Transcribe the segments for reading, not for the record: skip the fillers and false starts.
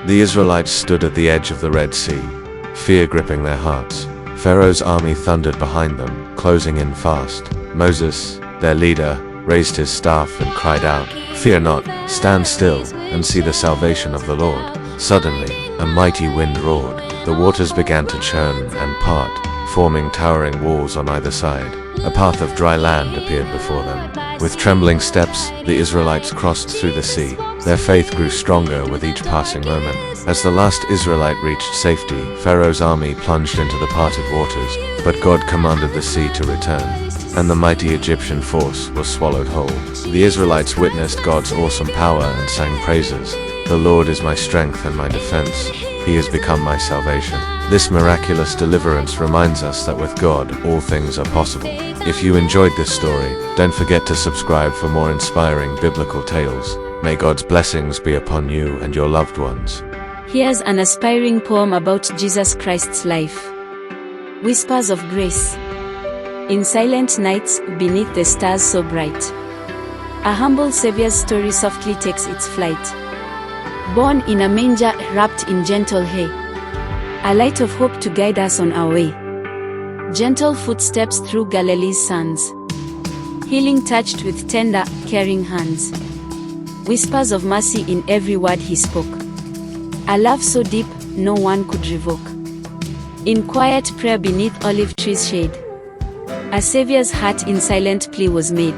The Israelites stood at the edge of the Red Sea, fear gripping their hearts. Pharaoh's army thundered behind them, closing in fast. Moses, their leader, raised his staff and cried out, "Fear not, stand still, and see the salvation of the Lord." Suddenly, a mighty wind roared. The waters began to churn and part, forming towering walls on either side. A path of dry land appeared before them. With trembling steps, the Israelites crossed through the sea. Their faith grew stronger with each passing moment. As the last Israelite reached safety, Pharaoh's army plunged into the parted waters, but God commanded the sea to return, and the mighty Egyptian force was swallowed whole. The Israelites witnessed God's awesome power and sang praises. "The Lord is my strength and my defense. He has become my salvation." This miraculous deliverance reminds us that with God, all things are possible. If you enjoyed this story, don't forget to subscribe for more inspiring biblical tales. May God's blessings be upon you and your loved ones. Here's an aspiring poem about Jesus Christ's life. Whispers of Grace. In silent nights, beneath the stars so bright, a humble Savior's story softly takes its flight. Born in a manger, wrapped in gentle hay, a light of hope to guide us on our way. Gentle footsteps through Galilee's sands, healing touched with tender, caring hands. Whispers of mercy in every word he spoke, a love so deep, no one could revoke. In quiet prayer beneath olive trees' shade, a Savior's heart in silent plea was made.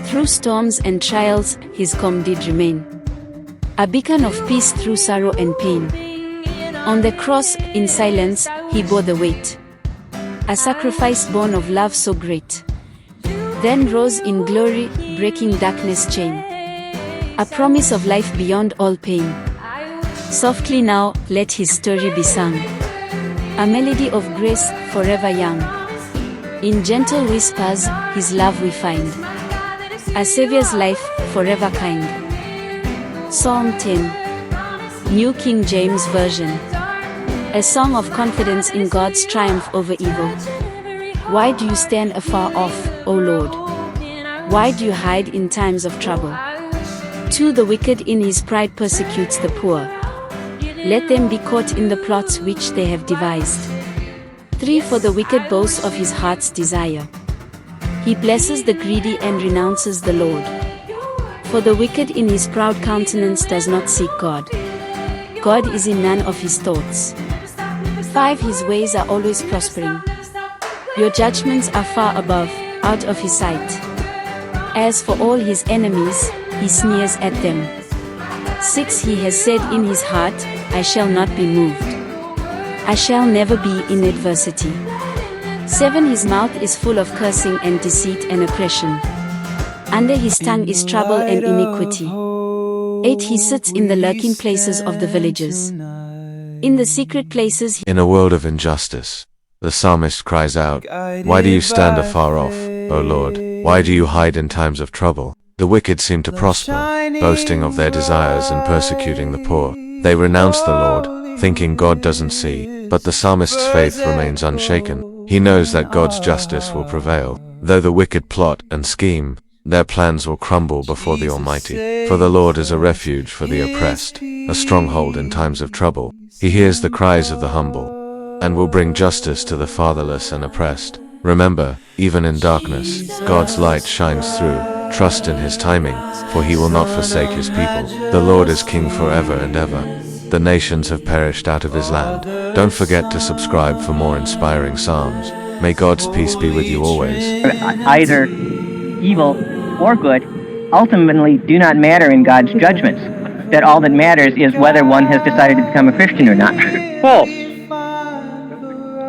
Through storms and trials, his calm did remain, a beacon of peace through sorrow and pain. On the cross, in silence, he bore the weight, a sacrifice born of love so great. Then rose in glory, breaking darkness' chain, a promise of life beyond all pain. Softly now, let his story be sung, a melody of grace, forever young. In gentle whispers, his love we find, a Savior's life, forever kind. Psalm 10, New King James Version. A song of confidence in God's triumph over evil. Why do you stand afar off, O Lord? Why do you hide in times of trouble? To the wicked in his pride persecutes the poor. Let them be caught in the plots which they have devised. 3 For the wicked boasts of his heart's desire. He blesses the greedy and renounces the Lord. For the wicked in his proud countenance does not seek God. God is in none of his thoughts. 5 His ways are always prospering. Your judgments are far above, out of his sight. As for all his enemies, he sneers at them. 6 He has said in his heart, I shall not be moved. I shall never be in adversity. 7 His mouth is full of cursing and deceit and oppression. Under his tongue is trouble and iniquity. 8 He sits in the lurking places of the villages. In the secret places. In a world of injustice, the psalmist cries out, "Why do you stand afar off, O Lord? Why do you hide in times of trouble?" The wicked seem to prosper, boasting of their desires and persecuting the poor. They renounce the Lord, thinking God doesn't see, but the psalmist's faith remains unshaken. He knows that God's justice will prevail. Though the wicked plot and scheme, their plans will crumble before the Almighty. For the Lord is a refuge for the oppressed, a stronghold in times of trouble. He hears the cries of the humble, and will bring justice to the fatherless and oppressed. Remember, even in darkness, God's light shines through. Trust in his timing, for he will not forsake his people. The Lord is king forever and ever. The nations have perished out of his land. Don't forget to subscribe for more inspiring psalms. May God's peace be with you always. Either evil or good ultimately do not matter in God's judgments. That all that matters is whether one has decided to become a Christian or not. False.